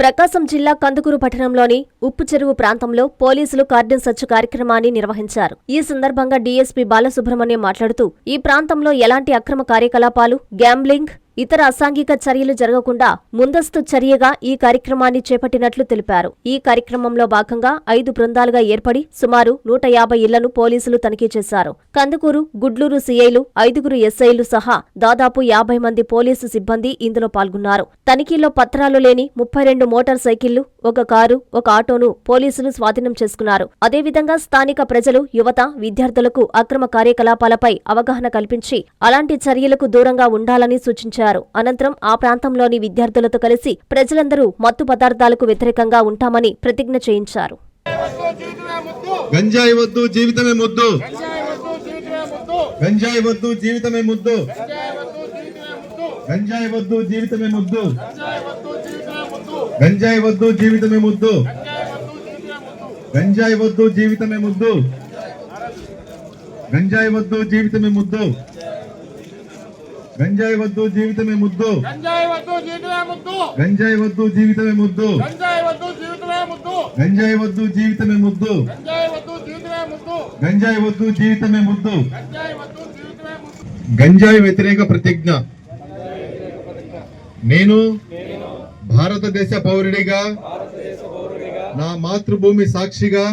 ప్రకాశం జిల్లా కందుకూరు పట్టణంలోని ఉప్పు చెరువు ప్రాంతంలో పోలీసులు కార్డన్ సెర్చ్ కార్యక్రమాన్ని నిర్వహించారు. ఈ సందర్భంగా డీఎస్పీ బాలసుబ్రహ్మణ్యం మాట్లాడుతూ, ఈ ప్రాంతంలో ఎలాంటి అక్రమ కార్యకలాపాలు, గ్యాంబ్లింగ్, ఇతర అసాంఘిక చర్యలు జరగకుండా ముందస్తు చర్యగా ఈ కార్యక్రమాన్ని చేపట్టినట్లు తెలిపారు. ఈ కార్యక్రమంలో భాగంగా 5 బృందాలుగా ఏర్పడి సుమారు 150 ఇళ్లను పోలీసులు తనిఖీ చేశారు. కందుకూరు, గుడ్లూరు సీఐలు, 5 ఎస్ఐలు సహా దాదాపు 50 మంది పోలీసు సిబ్బంది ఇందులో పాల్గొన్నారు. తనిఖీలో పత్రాలు లేని 32 మోటార్ సైకిళ్లు, 1 కారు, 1 ఆటోను పోలీసులు స్వాధీనం చేసుకున్నారు. అదేవిధంగా స్థానిక ప్రజలు, యువత, విద్యార్థులకు అక్రమ కార్యకలాపాలపై అవగాహన కల్పించి అలాంటి చర్యలకు దూరంగా ఉండాలని సూచించారు. అనంతరం ఆ ప్రాంతంలోని విద్యార్థులతో కలిసి ప్రజలందరూ మత్తు పదార్థాలకు వ్యతిరేకంగా ఉంటామని ప్రతిజ్ఞ చేయించారు. గంజాయి వద్దు, జీవితమే ముద్దు. గంజాయి వద్దు, జీవితమే ముద్దు. గంజాయి వద్దు, జీవితమే ముద్దు. గంజాయి వద్దు, జీవితమే ముద్దు. గంజాయి వద్దు, జీవితమే ముద్దు. గంజాయి వద్దు, జీవితమే ముద్దు. గంజాయి వద్దు, జీవితమే ముద్దు. గంజాయి వద్దు, జీవితమే ముద్దు. గంజాయి వద్దు, జీవితమే ముద్దు. గంజాయి వద్దు, జీవితమే ముద్దు. గంజాయి వ్యతిరేక ప్రతిజ్ఞ. నేను భారతదేశ పౌరుడిగా నా మాతృభూమి సాక్షిగా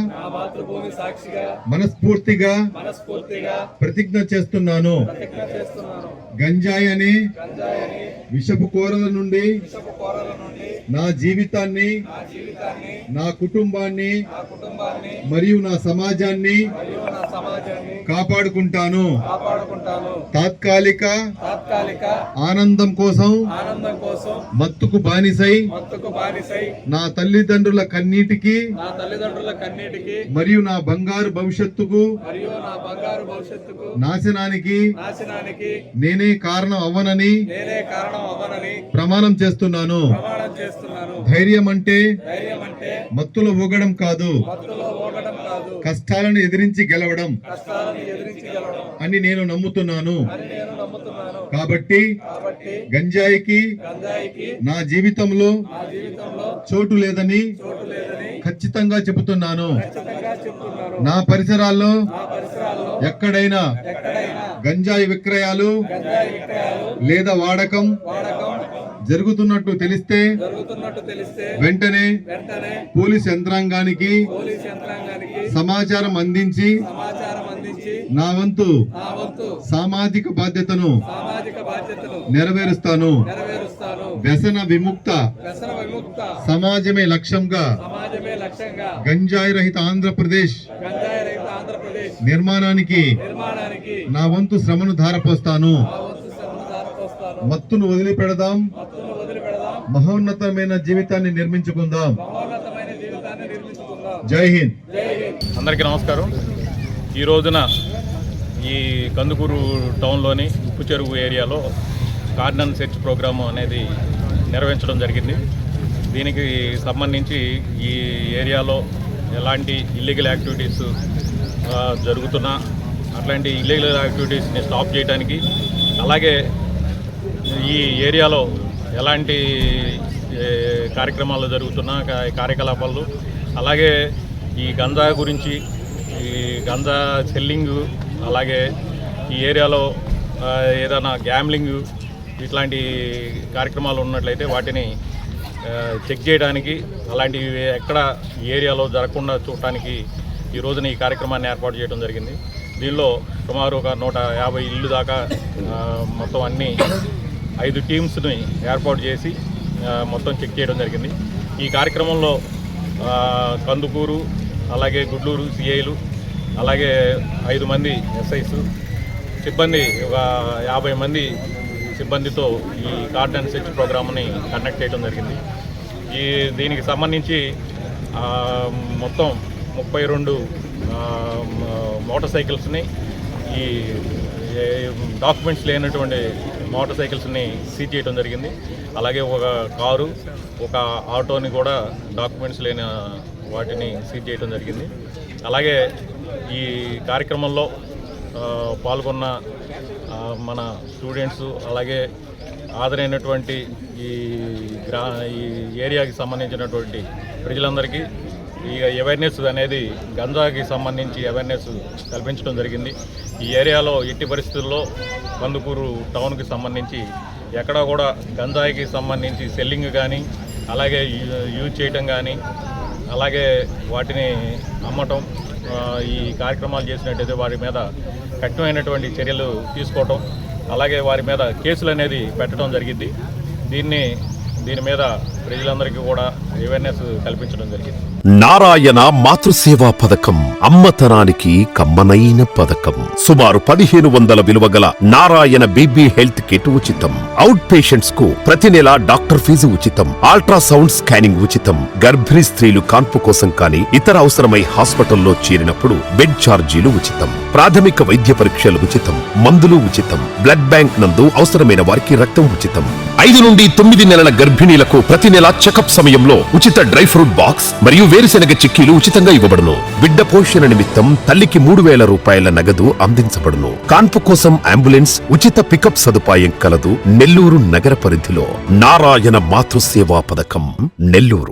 మనస్ఫూర్తిగా ప్రతిజ్ఞ చేస్తున్నాను. గంజాయి అనే విషపు కోరల నుండి నా జీవితాన్ని, నా కుటుంబాన్ని మరియు నా సమాజాన్ని కాపాడుకుంటాను. తాత్కాలిక ఆనందం కోసం మత్తుకు బానిసై నా తల్లిదండ్రుల కన్నీటికి మరియు నా బంగారు భవిష్యత్తుకు నాశనానికి నేనే కారణం అవ్వనని ప్రమాణం చేస్తున్నాను. ధైర్యం అంటే మత్తులో ఊగడం కాదు, కష్టాలను ఎదిరించి గెలవడం అని నేను నమ్ముతున్నాను. కాబట్టి గంజాయికి నా జీవితంలో చోటు లేదని ఖచ్చితంగా చెబుతున్నాను. నా పరిసరాల్లో ఎక్కడైనా గంజాయి విక్రయాలు లేదా వాడకం జరుగుతున్నట్టు తెలిస్తే వెంటనే పోలీస్ యంత్రాంగానికి సమాచారం అందించి నా వంతు సామాజిక బాధ్యతను నెరవేరుస్తాను. వ్యసన విముక్త సమాజమే లక్ష్యంగా గంజాయి రహిత ఆంధ్రప్రదేశ్ నిర్మాణానికి నా వంతు శ్రమను ధారపోస్తాను. మత్తును వదిలిపెడదాం, మహోన్నతమైన జీవితాన్ని నిర్మించుకుందాం. జై హింద్. అందరికీ నమస్కారం. ఈ రోజున ఈ కందుకూరు టౌన్లోని ఉప్పు చెరువు ఏరియాలో కార్డన్ సెర్చ్ ప్రోగ్రాము అనేది నిర్వహించడం జరిగింది. దీనికి సంబంధించి ఈ ఏరియాలో ఎలాంటి ఇల్లీగల్ యాక్టివిటీస్ జరుగుతున్నా అట్లాంటి ఇల్లీగల్ యాక్టివిటీస్ని స్టాప్ చేయడానికి, అలాగే ఈ ఏరియాలో ఎలాంటి కార్యక్రమాలు జరుగుతున్నా కార్యకలాపాలు, అలాగే ఈ గంజా గురించి, ఈ గంజా సెల్లింగు, అలాగే ఈ ఏరియాలో ఏదైనా గ్యాంబ్లింగ్ ఇట్లాంటి కార్యక్రమాలు ఉన్నట్లయితే వాటిని చెక్ చేయడానికి, అలాంటివి ఎక్కడ ఈ ఏరియాలో జరగకుండా చూడటానికి ఈ రోజున ఈ కార్యక్రమాన్ని ఏర్పాటు చేయడం జరిగింది. దీనిలో సుమారు ఒక 150 ఇళ్ళు దాకా మొత్తం అన్ని 5 టీమ్స్ని ఏర్పాటు చేసి మొత్తం చెక్ చేయడం జరిగింది. ఈ కార్యక్రమంలో కందుకూరు, అలాగే గుడ్లూరు సిఐలు, అలాగే 5 మంది ఎస్ఐస్ సిబ్బంది, ఒక 50 మంది సిబ్బందితో ఈ కార్డన్ సెర్చ్ ప్రోగ్రామ్ని కండక్ట్ చేయడం జరిగింది. దీనికి సంబంధించి మొత్తం 32 మోటార్ సైకిల్స్ని, ఈ డాక్యుమెంట్స్ లేనటువంటి మోటార్ సైకిల్స్ని సీజ్ చేయడం జరిగింది. అలాగే ఒక కారు, ఒక ఆటోని కూడా డాక్యుమెంట్స్ లేని వాటిని సీజ్ చేయడం జరిగింది. అలాగే ఈ కార్యక్రమంలో పాల్గొన్న మన స్టూడెంట్స్, అలాగే హాజరైనటువంటి ఈ ఏరియాకి సంబంధించినటువంటి ప్రజలందరికీ ఈ అవేర్నెస్ అనేది గంజాకి సంబంధించి అవేర్నెస్ కల్పించడం జరిగింది. ఈ ఏరియాలో ఎట్టి పరిస్థితుల్లో కందుకూరు టౌన్కి సంబంధించి ఎక్కడా కూడా గంజాయికి సంబంధించి సెల్లింగ్ కానీ అలాగే యూజ్ చేయటం కానీ అలాగే వాటిని అమ్మటం ఈ కార్యక్రమాలు చేసినట్టయితే వారి మీద కఠినమైనటువంటి చర్యలు తీసుకోవటం అలాగే వారి మీద కేసులు అనేది పెట్టడం జరిగింది. దీని మీద ప్రజలందరికీ కూడా అవేర్నెస్ కల్పించడం జరిగింది. నారాయణ మాతృసేవా పథకం అమ్మతనానికి కమ్మనైన పథకం. సుమారు 1500 విలువ గల నారాయణ బీబీ హెల్త్ కిట్ ఉచితం. అవుట్ పేషెంట్స్ కు ప్రతి నెల డాక్టర్ ఫీజు ఉచితం. అల్ట్రాసౌండ్ స్కానింగ్ ఉచితం. గర్భిణీ స్త్రీలు కాన్పు కోసం కానీ ఇతర అవసరమై హాస్పిటల్లో చేరినప్పుడు బెడ్ ఛార్జీలు ఉచితం. ప్రాథమిక వైద్య పరీక్షలు ఉచితం. మందులు ఉచితం. బ్లడ్ బ్యాంక్ నందు అవసరమైన వారికి రక్తం ఉచితం. 5 నుండి 9 నెలల గర్భిణీలకు ప్రతి నెల చెకప్ సమయంలో ఉచిత డ్రై ఫ్రూట్ బాక్స్ మరియు వేరుశెనగ చిక్కీలు ఉచితంగా ఇవ్వబడును. బిడ్డ పోషణ నిమిత్తం తల్లికి 3000 రూపాయల నగదు అందించబడును. కాన్పు కోసం అంబులెన్స్ ఉచిత పికప్ సదుపాయం కలదు. నెల్లూరు నగర పరిధిలో నారాయణ మాతృసేవా పథకం, నెల్లూరు.